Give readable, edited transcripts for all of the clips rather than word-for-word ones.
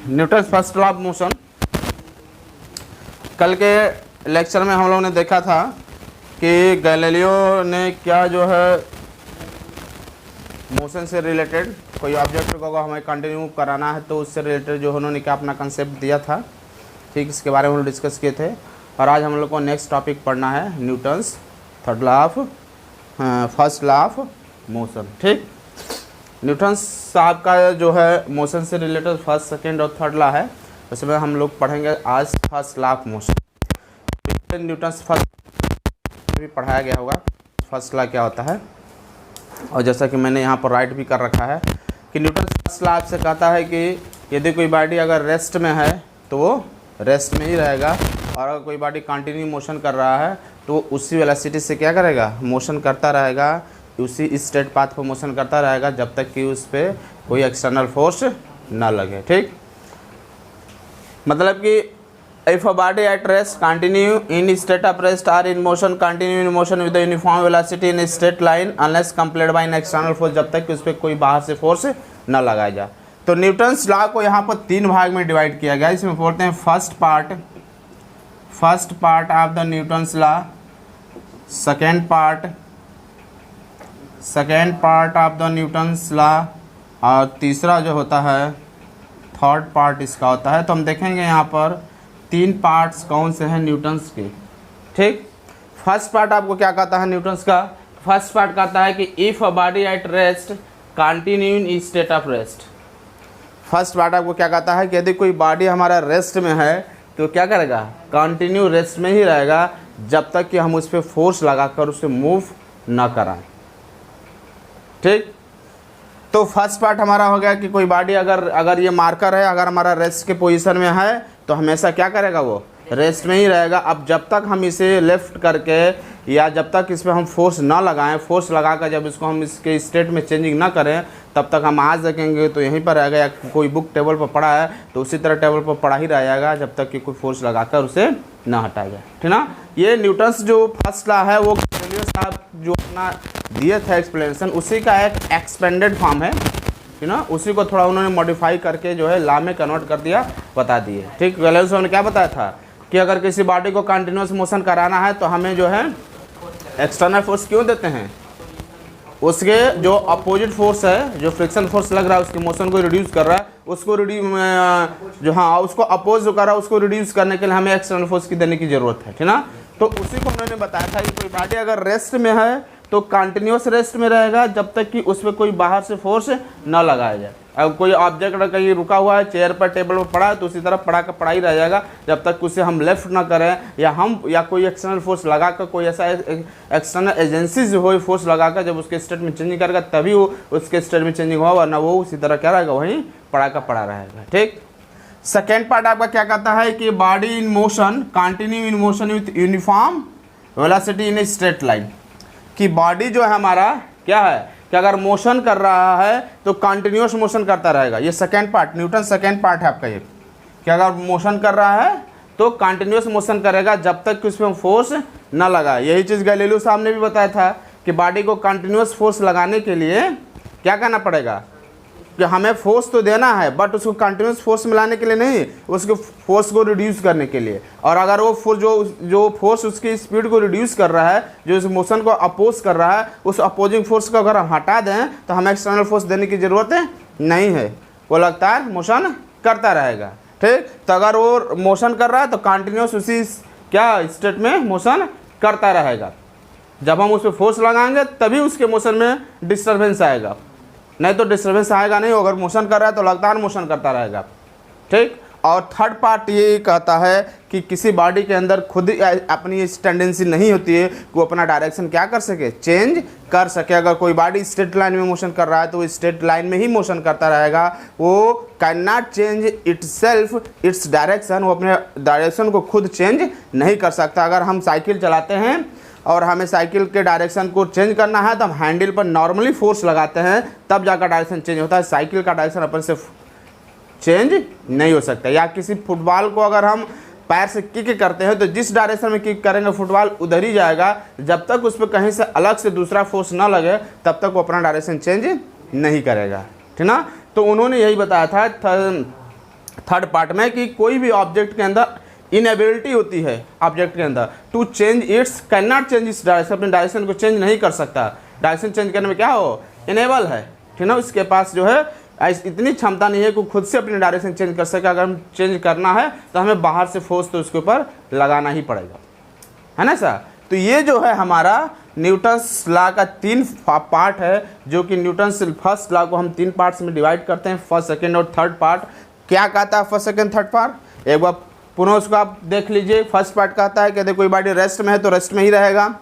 Newton's first law of motion. कल के lecture में हम लोगों ने देखा था कि गैलीलियो ने क्या जो है मोशन से रिलेटेड कोई ऑब्जेक्ट को अगर हमें कंटिन्यू कराना है तो उससे रिलेटेड जो उन्होंने क्या अपना कंसेप्ट दिया था, ठीक, इसके बारे में हम लोग डिस्कस किए थे। और आज हम लोग को नेक्स्ट टॉपिक पढ़ना है Newton's third law of first law of motion. ठीक, न्यूटन्स साहब का जो है मोशन से रिलेटेड फर्स्ट सेकेंड और थर्ड लॉ है, उसमें हम लोग पढ़ेंगे आज first law of motion. Newton's first भी पढ़ाया गया होगा फर्स्ट लॉ क्या होता है, और जैसा कि मैंने यहाँ पर राइट भी कर रखा है कि न्यूटन्स फर्स्ट लॉ आपसे कहता है कि यदि कोई बॉडी अगर रेस्ट में है तो वो रेस्ट में ही रहेगा, और अगर कोई बॉडी कंटिन्यू मोशन कर रहा है तो उसी वेलोसिटी से क्या करेगा, मोशन करता रहेगा, उसी स्ट्रेट पाथ पर मोशन करता रहेगा जब तक कि उस पर कोई एक्सटर्नल फोर्स ना लगे। ठीक, मतलब कि if a body at rest continue in state of rest or in motion continue in motion with uniform velocity in straight line unless compelled by an external force, जब तक कि उस पर कोई बाहर से फोर्स ना लगाया जाए। तो न्यूटन्स लॉ को यहाँ पर तीन भाग में डिवाइड किया गया। इसमें बोलते हैं first part of the Newton's law, second part of the Newton's law, और तीसरा जो होता है थर्ड पार्ट इसका होता है। तो हम देखेंगे यहाँ पर तीन पार्ट्स कौन से हैं न्यूटन्स के। ठीक, फर्स्ट पार्ट आपको क्या कहता है न्यूटन्स का, फर्स्ट पार्ट कहता है कि if a body at rest continue in state of rest. First part आपको क्या कहता है कि यदि कोई बॉडी हमारा रेस्ट में है तो क्या करेगा, कंटिन्यू रेस्ट में ही रहेगा जब तक कि हम उस पर फोर्स लगाकर उसे मूव ना कराएं। ठीक, तो फर्स्ट पार्ट हमारा हो गया कि कोई बॉडी अगर ये मार्कर है, अगर हमारा रेस्ट के पोजीशन में है तो हमेशा क्या करेगा, वो रेस्ट में ही रहेगा। अब जब तक हम इसे लेफ्ट करके या जब तक इस पर हम फोर्स ना लगाएं, फोर्स लगाकर जब इसको हम इसके स्टेट में चेंजिंग ना करें तब तक हम आज देखेंगे तो यहीं पर रहेगा, या कोई बुक टेबल पर पड़ा है तो उसी तरह टेबल पर पड़ा ही रहेगा जब तक कि कोई फोर्स लगाकर उसे ना हटाया जाए। ठीक ना, ये न्यूटन्स जो फर्स्ट लॉ है वो गैलीलियो साहब जो अपना दिए थे एक्सप्लेनेशन, उसी का एक एक्सपेंडेड फॉर्म है, ठीक ना, उसी को थोड़ा उन्होंने मॉडिफाई करके जो है लॉ में कन्वर्ट कर दिया, बता दिए। ठीक, गैलीलियो साहब ने क्या बताया था कि अगर किसी बॉडी को कंटिन्यूस मोशन कराना है तो हमें जो है एक्सटर्नल फोर्स क्यों देते हैं, उसके जो अपोजिट फोर्स है, जो फ्रिक्शन फोर्स लग रहा है उसके मोशन को रिड्यूस कर रहा है, उसको उसको अपोज कर रहा है, उसको रिड्यूस करने के लिए हमें एक्सटर्नल फोर्स की देने की जरूरत है। ठीक ना, तो उसी को उन्होंने बताया था कि कोई बॉडी अगर रेस्ट में है तो कंटिन्यूस रेस्ट में रहेगा जब तक कि उस पर कोई बाहर से फोर्स ना लगाया जाए। अब कोई ऑब्जेक्ट कहीं रुका हुआ है, चेयर पर टेबल पर पड़ा है तो उसी तरह पड़ा ही रह जाएगा जब तक उसे हम लेफ्ट ना करें या कोई एक्सटर्नल फोर्स लगाकर, कोई ऐसा एक्सटर्नल एजेंसी जो हो फोर्स लगाकर जब उसके स्टेट में चेंजिंग करेगा तभी वो उसके स्टेट में चेंजिंग होगा, वरना वो उसी तरह क्या रहेगा, वहीं पड़ा रहेगा। ठीक, सेकेंड पार्ट आपका क्या कहता है कि body in motion continue in motion with uniform velocity in straight line, कि बॉडी जो है हमारा क्या है कि अगर मोशन कर रहा है तो कंटिन्यूस मोशन करता रहेगा। ये second part, Newton second part है आपका ये, कि अगर मोशन कर रहा है तो कंटिन्यूस मोशन करेगा जब तक कि उसमें फोर्स ना लगाए। यही चीज़ गैलीलियो साहब ने भी बताया था कि बॉडी को कंटिन्यूस फोर्स लगाने के लिए क्या करना पड़ेगा, कि हमें फोर्स तो देना है बट उसको कंटिन्यूस फोर्स मिलाने के लिए नहीं, उसके फोर्स को रिड्यूस करने के लिए। और अगर वो फोर्स जो फोर्स उसकी स्पीड को रिड्यूस कर रहा है, जो इस मोशन को अपोज कर रहा है, उस अपोजिंग फोर्स को अगर हम हटा दें तो हमें एक्सटर्नल फोर्स देने की ज़रूरत नहीं है, वो लगातार मोशन करता रहेगा। ठीक, तो अगर वो मोशन कर रहा है तो कंटिन्यूस उसी क्या स्टेट में मोशन करता रहेगा। जब हम उस पर फोर्स लगाएंगे तभी उसके मोशन में डिस्टर्बेंस आएगा, नहीं तो डिस्टर्बेंस आएगा नहीं। अगर मोशन कर रहा है तो लगातार मोशन करता रहेगा। ठीक, और थर्ड पार्ट ये कहता है कि किसी बॉडी के अंदर खुद अपनी इस टेंडेंसी नहीं होती है कि वो अपना डायरेक्शन क्या कर सके, चेंज कर सके। अगर कोई बॉडी स्ट्रेट लाइन में मोशन कर रहा है तो वो स्ट्रेट लाइन में ही मोशन करता रहेगा, वो can not change itself its direction, वो अपने डायरेक्शन को खुद चेंज नहीं कर सकता। अगर हम साइकिल चलाते हैं और हमें साइकिल के डायरेक्शन को चेंज करना है तो हम हैंडल पर नॉर्मली फोर्स लगाते हैं, तब जाकर डायरेक्शन चेंज होता है। साइकिल का डायरेक्शन अपन से चेंज नहीं हो सकता। या किसी फुटबॉल को अगर हम पैर से किक करते हैं तो जिस डायरेक्शन में किक करेंगे फुटबॉल उधर ही जाएगा, जब तक उस पर कहीं से अलग से दूसरा फोर्स ना लगे तब तक वो अपना डायरेक्शन चेंज नहीं करेगा। ठीक ना, तो उन्होंने यही बताया था थर्ड पार्ट में कि कोई भी ऑब्जेक्ट के अंदर इनएबिलिटी होती है ऑब्जेक्ट के अंदर to change its, cannot change its direction, अपने डायरेक्शन को चेंज नहीं कर सकता। डायरेक्शन चेंज करने में क्या हो, इनेबल है, ठीक ना, उसके पास जो है इतनी क्षमता नहीं है कि खुद से अपनी डायरेक्शन चेंज कर सके। अगर हम चेंज करना है तो हमें बाहर से फोर्स तो उसके ऊपर लगाना ही पड़ेगा, है ना सर। तो ये जो है हमारा न्यूटन्स लॉ का 3 पार्ट है, जो कि न्यूटन्स फर्स्ट लॉ को हम 3 पार्ट्स में डिवाइड करते हैं, फर्स्ट सेकंड और थर्ड पार्ट। क्या कहता है फर्स्ट सेकंड थर्ड पार्ट, एक बार पुनः उसको आप देख लीजिए। फर्स्ट पार्ट कहता है कहते कोई बॉडी रेस्ट में है तो रेस्ट में ही रहेगा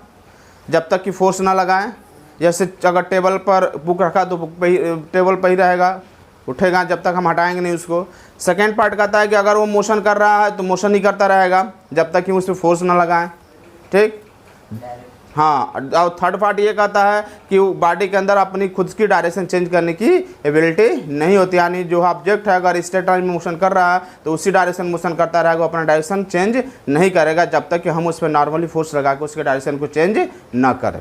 जब तक कि फोर्स ना लगाएं। जैसे अगर टेबल पर बुक रखा तो बुक पे ही, टेबल पर ही रहेगा, उठेगा जब तक हम हटाएंगे नहीं उसको। सेकेंड पार्ट कहता है कि अगर वो मोशन कर रहा है तो मोशन ही करता रहेगा जब तक कि उस पर फोर्स ना लगाएं, ठीक। हाँ, और थर्ड पार्ट ये कहता है कि बॉडी के अंदर अपनी खुद की डायरेक्शन चेंज करने की एबिलिटी नहीं होती, यानी जो ऑब्जेक्ट है अगर स्ट्रेट लाइन में मोशन कर रहा है तो उसी डायरेक्शन मोशन करता रहेगा, अपना डायरेक्शन चेंज नहीं करेगा जब तक कि हम उस पर नॉर्मली फोर्स लगा के उसके डायरेक्शन को चेंज ना करें।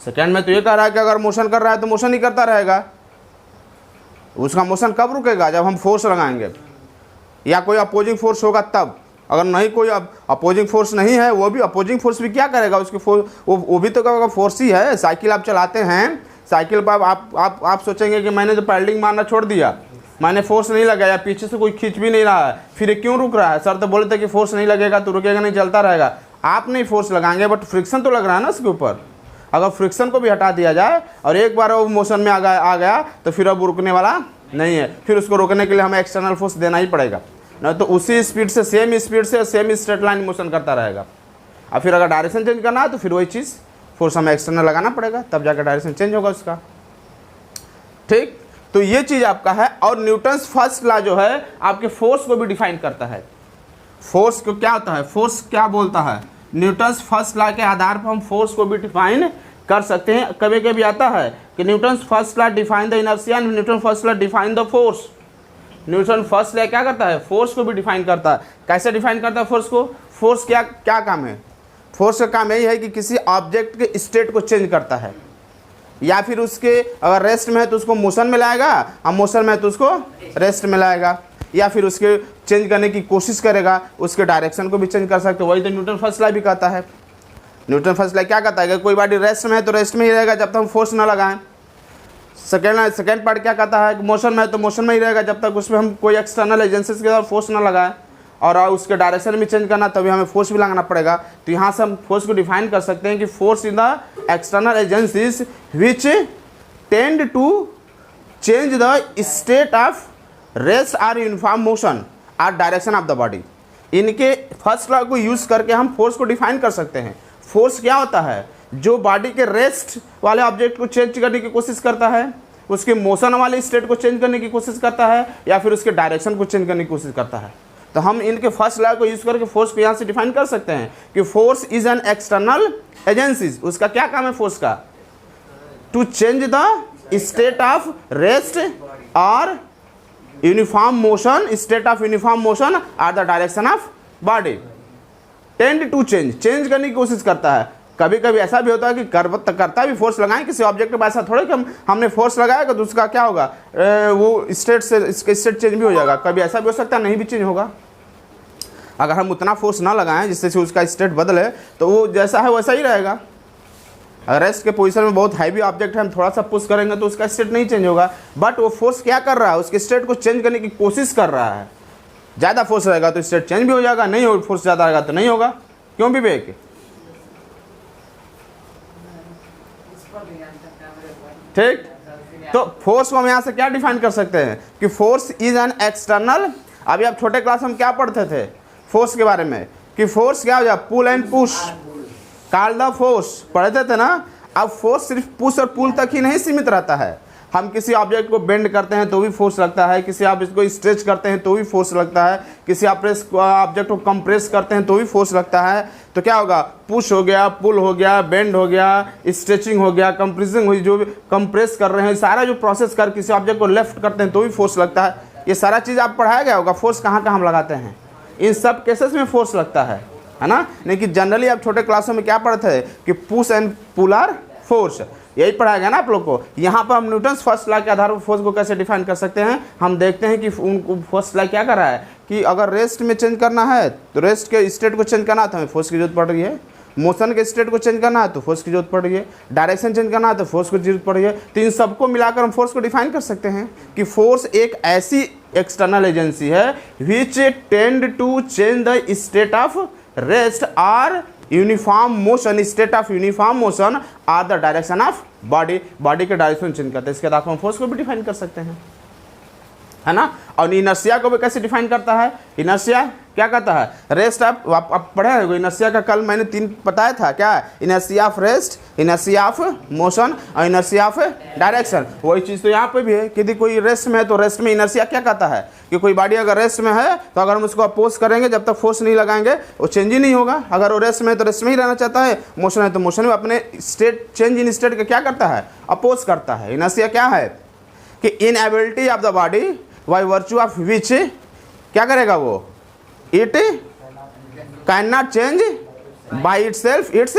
सेकेंड में तो ये कह रहा है कि अगर मोशन कर रहा है तो मोशन ही करता रहेगा, उसका मोशन कब रुकेगा, जब हम फोर्स लगाएंगे या कोई अपोजिंग फोर्स होगा तब। अगर नहीं कोई अपोजिंग फोर्स नहीं है, वो भी अपोजिंग फोर्स भी क्या करेगा, उसकी फोर्स वो भी तो फोर्स ही है। साइकिल आप चलाते हैं, साइकिल पर आप सोचेंगे कि मैंने तो पैडलिंग मारना छोड़ दिया, मैंने फोर्स नहीं लगाया, पीछे से कोई खींच भी नहीं रहा है, फिर क्यों रुक रहा है, सर तो बोले थे कि फोर्स नहीं लगेगा तो रुकेगा नहीं, चलता रहेगा। आप नहीं फोर्स लगाएंगे बट फ्रिक्शन तो लग रहा है ना उसके ऊपर। अगर फ्रिक्शन को भी हटा दिया जाए और एक बार वो मोशन में आ गया तो फिर अब रुकने वाला नहीं है, फिर उसको रोकने के लिए हमें एक्सटर्नल फोर्स देना ही पड़ेगा, नहीं तो उसी स्पीड से सेम स्ट्रेट लाइन मोशन करता रहेगा। और फिर अगर डायरेक्शन चेंज करना है तो फिर वही चीज़ फोर्स हमें एक्सटर्नल लगाना पड़ेगा, तब जाकर डायरेक्शन चेंज होगा उसका, ठीक। तो ये चीज़ आपका है। और न्यूटन्स फर्स्ट लॉ जो है आपके फोर्स को भी डिफाइन करता है। फोर्स को क्या होता है, फोर्स क्या बोलता है, न्यूटन्स फर्स्ट लॉ के आधार पर हम फोर्स को भी डिफाइन कर सकते हैं। कभी कभी आता है कि Newton's first law define the inertia and Newton first law define the force. Newton first law क्या करता है, फोर्स को भी डिफाइन करता है। कैसे डिफाइन करता है फोर्स को, फोर्स क्या क्या काम है, फोर्स का काम यही है कि किसी ऑब्जेक्ट के स्टेट को चेंज करता है, या फिर उसके अगर रेस्ट में है तो उसको मोशन में लाएगा, और मोशन में है तो उसको रेस्ट में लाएगा, या फिर उसके चेंज करने की कोशिश करेगा, उसके डायरेक्शन को भी चेंज कर सकते हो। वही तो न्यूटन फर्स्ट लॉ भी कहता है। न्यूटन फर्स्ट लॉ क्या कहता है कि कोई बॉडी रेस्ट में है तो रेस्ट में ही रहेगा जब तक हम फोर्स ना लगाएं। सेकेंड पार्ट क्या कहता है कि मोशन में है तो मोशन में ही रहेगा जब तक उसमें हम कोई एक्सटर्नल एजेंसीज के साथ फोर्स ना लगाएं, और उसके डायरेक्शन भी चेंज करना तभी हमें फोर्स भी लगाना पड़ेगा। तो यहाँ से हम फोर्स को डिफाइन कर सकते हैं कि force in the external agencies which tend to change the state of rest or uniform motion or direction of the body. इनके फर्स्ट लॉ को यूज करके हम फोर्स को डिफाइन कर सकते हैं। फोर्स क्या होता है, जो बॉडी के रेस्ट वाले ऑब्जेक्ट को चेंज करने की कोशिश करता है, उसके मोशन वाले स्टेट को चेंज करने की कोशिश करता है, या फिर उसके डायरेक्शन को चेंज करने की कोशिश करता है। तो हम इनके फर्स्ट लॉ को यूज करके फोर्स को यहाँ से डिफाइन कर सकते हैं कि force is an external agencies. उसका क्या काम है फोर्स का, to change the state of rest or uniform motion, state of uniform motion or the direction of body. Tend to change करने की कोशिश करता है। कभी कभी ऐसा भी होता है कि करता भी फोर्स लगाएं किसी ऑब्जेक्ट पे, ऐसा थोड़ा कि हमने फोर्स लगाया तो उसका क्या होगा, वो स्टेट से इसका स्टेट चेंज भी हो जाएगा। कभी ऐसा भी हो सकता है नहीं भी चेंज होगा। अगर हम उतना फोर्स ना लगाएं जिससे से उसका स्टेट बदले तो वो जैसा है वैसा ही रहेगा। अगर रेस्ट के पोजीशन में बहुत हैवी ऑब्जेक्ट है, हम थोड़ा सा पुश करेंगे तो उसका स्टेट नहीं चेंज होगा, बट वो फोर्स क्या कर रहा है, उसके स्टेट को चेंज करने की कोशिश कर रहा है। ज़्यादा फोर्स रहेगा तो स्टेट चेंज भी हो जाएगा, नहीं हो फोर्स ज़्यादा रहेगा तो नहीं होगा। क्यों विवेक, ठीक। तो फोर्स को हम यहाँ से क्या डिफाइन कर सकते हैं कि फोर्स इज एन एक्सटर्नल। अभी आप छोटे क्लास में क्या पढ़ते थे फोर्स के बारे में, कि फोर्स क्या हो जाए, pull and push, call the force पढ़ते थे ना। अब फोर्स सिर्फ पुश और पुल तक ही नहीं सीमित रहता है। हम किसी ऑब्जेक्ट को बेंड करते हैं तो भी फोर्स लगता है, किसी आप इसको स्ट्रेच करते हैं तो भी फोर्स लगता है, किसी ऑब्जेक्ट को कंप्रेस करते हैं तो भी फोर्स लगता है। तो क्या होगा, पुश हो गया, पुल हो गया, बेंड हो गया, स्ट्रेचिंग हो गया, कंप्रेसिंग हुई, जो भी कंप्रेस कर रहे हैं, सारा जो प्रोसेस कर किसी ऑब्जेक्ट को लेफ्ट करते हैं तो भी फोर्स लगता है। ये सारा चीज़ आप पढ़ाया गया होगा, फोर्स कहाँ कहाँ हम लगाते हैं, इन सब केसेस में फोर्स लगता है ना। लेकिन जनरली आप छोटे क्लासों में क्या पढ़ते हैं कि push and pull are force. यही पढ़ाया गया ना आप लोग को। यहाँ पर हम न्यूटन्स फर्स्ट लॉ के आधार पर फोर्स को कैसे डिफाइन कर सकते हैं, हम देखते हैं कि उनको फर्स्ट लॉ क्या कर रहा है कि अगर रेस्ट में चेंज करना है तो रेस्ट के स्टेट को चेंज करना है तो हमें फोर्स की जरूरत पड़ रही है, मोशन के स्टेट को चेंज करना है तो फोर्स की जरूरत पड़ रही है, डायरेक्शन चेंज करना है तो फोर्स की जरूरत पड़ रही है। तो इन सबको मिलाकर हम फोर्स को डिफाइन कर सकते हैं कि फोर्स एक ऐसी एक्सटर्नल एजेंसी है which tend to change the state of rest or uniform motion, state of uniform motion or the direction of body, body के डायरेक्शन चेंज करते हैं। इसके आधार पर हम फोर्स को भी डिफाइन कर सकते हैं, है ना। और इनर्शिया को भी कैसे डिफाइन करता है, इनर्शिया क्या कहता है, रेस्ट आप पढ़े हैं इनर्शिया का, कल मैंने 3 बताया था क्या, inertia of rest, inertia of motion और इनर्शिया ऑफ डायरेक्शन। वही चीज़ तो यहाँ पे भी है कि यदि कोई रेस्ट में है तो रेस्ट में इनर्शिया क्या कहता है कि कोई बॉडी अगर रेस्ट में है तो अगर हम उसको अपोज करेंगे जब तक फोर्स नहीं लगाएंगे वो चेंज ही नहीं होगा। अगर वो रेस्ट में है तो रेस्ट में ही रहना चाहता है, मोशन है तो मोशन में अपने स्टेट चेंज इन स्टेट का क्या करता है, अपोज करता है। इनर्शिया क्या है कि inability of the body by virtue of which क्या करेगा वो, it can not change by it self it's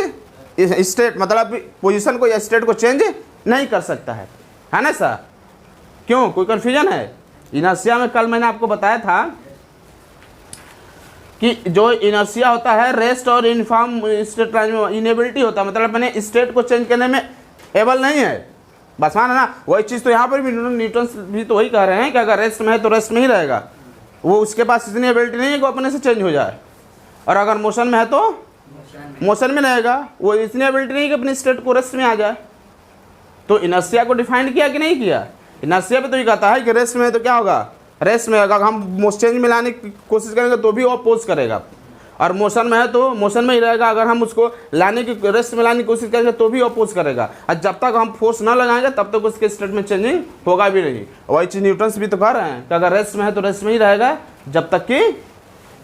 state, मतलब पोजीशन को या स्टेट को चेंज नहीं कर सकता है ना सर। क्यों, कोई कन्फ्यूजन है। इनर्शिया में कल मैंने आपको बताया था कि जो इनर्शिया होता है रेस्ट और यूनिफॉर्म स्टेट में इनेबिलिटी होता है, मतलब मैंने स्टेट को चेंज करने में एबल नहीं है, बस माना ना। वही चीज़ तो यहाँ पर भी न्यूटन भी तो वही कह रहे हैं कि अगर रेस्ट में है तो रेस्ट में ही रहेगा, वो उसके पास इतनी एबिलिटी नहीं है कि वो अपने से चेंज हो जाए, और अगर मोशन में है तो मोशन में रहेगा, वो इतनी एबिलिटी नहीं है कि अपनी स्टेट को रेस्ट में आ जाए। तो इनर्शिया को डिफाइन किया कि नहीं किया, इनर्शिया पे तो ये कहता है कि रेस्ट में है तो क्या होगा, रेस्ट में अगर हम चेंज में लाने की कोशिश करेंगे तो भी वो अपोज करेगा, और मोशन में है तो मोशन में ही रहेगा, अगर हम उसको लाने की रेस्ट में लाने की कोशिश करेंगे तो भी अपोज करेगा, और जब तक हम फोर्स ना लगाएंगे तब तक उसके स्टेट में चेंजिंग होगा भी नहीं। वही चीज़ न्यूटन्स भी तो कह रहे हैं कि अगर रेस्ट में है तो रेस्ट में ही रहेगा जब तक कि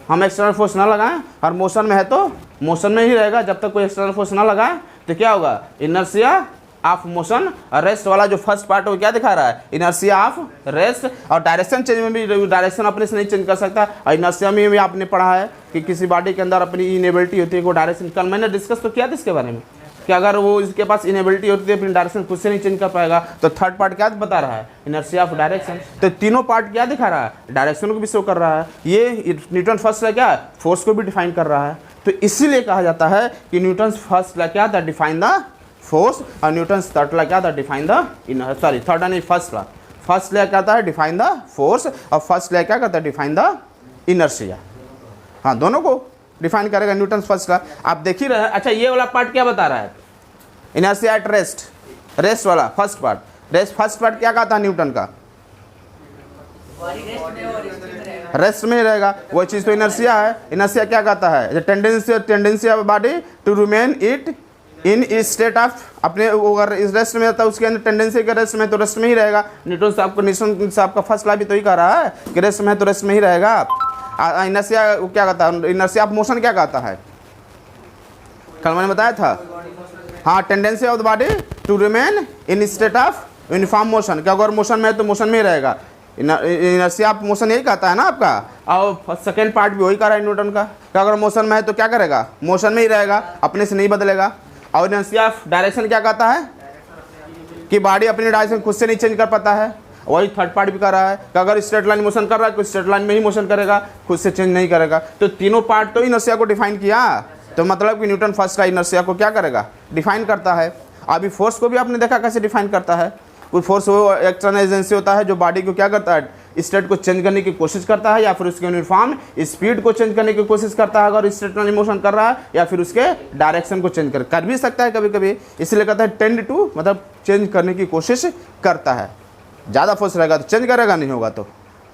हम एक्सटर्नल फोर्स ना लगाएं, और मोशन में है तो मोशन में ही रहेगा जब तक कोई एक्सटर्नल फोर्स ना लगाएं। तो क्या होगा, इनर्शिया ऑफ मोशन। और रेस्ट वाला जो फर्स्ट पार्ट है वो क्या दिखा रहा है, इनर्शिया ऑफ रेस्ट। और डायरेक्शन चेंज में भी डायरेक्शन अपने से नहीं चेंज कर सकता, और इनर्शिया में भी आपने पढ़ा है कि किसी बॉडी के अंदर अपनी इनेबिलिटी होती है वो डायरेक्शन, कल मैंने डिस्कस तो किया था इसके बारे में कि अगर वो इसके पास इनेबिलिटी होती है अपनी डायरेक्शन खुद से नहीं चेंज कर पाएगा। तो थर्ड पार्ट क्या बता रहा है, इनर्शिया ऑफ डायरेक्शन। तो तीनों पार्ट क्या दिखा रहा है, डायरेक्शन को भी शो कर रहा है। ये न्यूटन फर्स्ट लॉ क्या है, फोर्स को भी डिफाइन कर रहा है। तो इसीलिए कहा जाता है कि न्यूटन फर्स्ट लॉ क्या था, डिफाइन द फोर्स, और न्यूटन थर्ड लॉ क्या था, डिफाइन द थर्ड नहीं फर्स्ट लॉ। फर्स्ट लॉ क्या था, डिफाइन द फोर्स, और फर्स्ट लॉ क्या करता है, डिफाइन द इनर्शिया। हाँ, दोनों को डिफाइन करेगा न्यूटन फर्स्ट लॉ। आप देख ही रहे हैं। अच्छा, ये वाला पार्ट क्या बता रहा है, इनर्शिया एट रेस्ट, रेस्ट वाला first part. Rest first part क्या कहता है न्यूटन का, रेस्ट में ही रहेगा। वही चीज़ तो इनर्शिया है। इनर्शिया क्या कहता है, tendency of body to remain it in state of, अपने अगर इस रेस्ट में रहता है उसके अंदर टेंडेंसी के रेस्ट में तो रेस्ट में ही रहेगा। न्यूटन साहब का फर्स्ट लॉ भी तो ही कह रहा है कि रेस्ट में है तो रेस्ट में ही रहेगा। इनर्शिया क्या कहता है, इनर्शिया ऑफ मोशन क्या कहता है, कल मैंने बताया था। हाँ, tendency of the body to remain in state of uniform motion, क्या अगर मोशन में है तो मोशन में ही रहेगा। इनर्शिया ऑफ मोशन यही कहता है ना आपका। और सेकेंड पार्ट भी वही कह रहा है न्यूटन का, क्या अगर मोशन में है तो क्या करेगा, मोशन में ही रहेगा, अपने से नहीं बदलेगा। और इनर्शिया ऑफ डायरेक्शन क्या कहता है कि बॉडी अपनी डायरेक्शन खुद से नहीं चेंज कर पाता है। वही थर्ड पार्ट भी कर रहा है कि अगर स्ट्रेट लाइन मोशन कर रहा है तो स्ट्रेट लाइन में ही मोशन करेगा, खुद से चेंज नहीं करेगा। तो तीनों पार्ट तो इनर्शिया को डिफाइन किया। तो मतलब कि न्यूटन फर्स्ट लॉ इनर्शिया को क्या करेगा, डिफाइन करता है। अभी फोर्स को भी आपने देखा कैसे डिफाइन करता है। कोई फोर्स वो एक्सटर्नल एजेंसी होता है जो बॉडी को क्या करता है, स्टेट को चेंज करने की कोशिश करता है, या फिर उसके यूनिफॉर्म स्पीड को चेंज करने की कोशिश करता है अगर स्ट्रेट लाइन मोशन कर रहा है, या फिर उसके डायरेक्शन को चेंज कर भी सकता है कभी कभी। इसलिए कहता है टेंड टू, मतलब चेंज करने की कोशिश करता है। ज़्यादा फोर्स रहेगा तो चेंज करेगा, नहीं होगा तो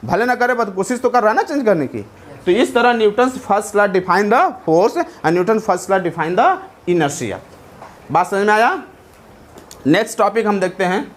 भले ना करे, बट कोशिश तो कर रहा है ना चेंज करने की। तो इस तरह Newton first law define the force and Newton first law define the inertia. बात समझ में आया। नेक्स्ट टॉपिक हम देखते हैं